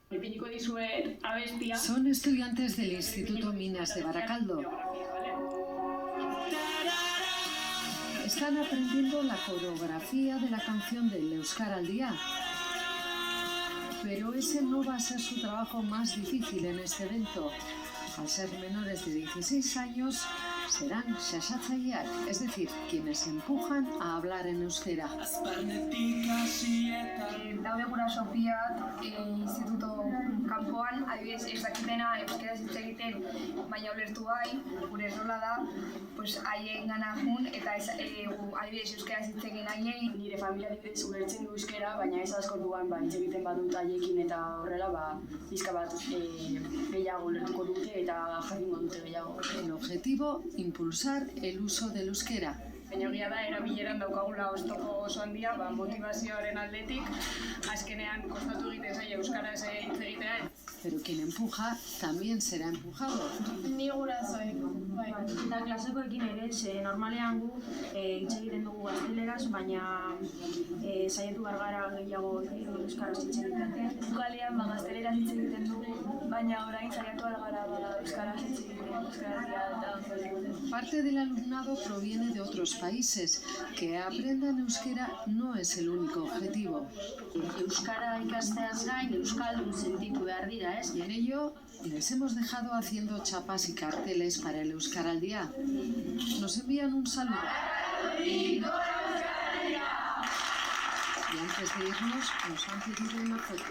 Son estudiantes del Instituto Minas de Baracaldo. Están aprendiendo la coreografía de la canción del Euskara al Día. Pero ese no va a ser su trabajo más difícil en este evento. Al ser menores de 16 años, serán xaxatzaileak, es decir, quienes empujan a hablar en euskera. Daude guraso biak instituto kanpoan, adibidez ez dakitena euskaraz hitz egiten, baina ulertu bai, gure rola da, haiengana jun eta adibidez euskaraz hitz egin haiei. Nire familia adibidez ulertzen du euskera, baina ez asko duan hitz egiten badut haiekin eta horrela pixka bat gehiago ulertuko dute eta jakingo dute gehiago. El objetivo, impulsar el uso del euskera. Baina egia da, erabileran daukagula oztopo oso handia, motivazioaren aldetik, azkenean kostatu egiten zaila euskaraz hitz egitea. Pero quien empuja también será empujado. Ni gurasoek, bai. Eta klasekoekin ere, normalean gu hitz egiten dugu gazteleraz, baina saiatu gara gehiago euskaraz hitz egiten. Galean gazteleraz hitz egiten dugu, baina orain saiatu gara euskaraz hitz egiten, Parte del alumnado proviene de otros países. Que aprendan euskera no es el único objetivo. Euskara ikasteaz gain, euskaldun sentitu behar dira, ez? Y en ello les hemos dejado haciendo chapas y carteles para el Euskara al Día. Nos envían un saludo. Y antes de irnos nos han pedido una foto.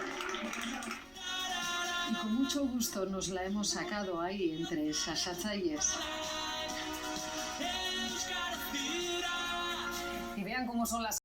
Y con mucho gusto nos la hemos sacado ahí entre xaxatzailes. Y vean cómo son las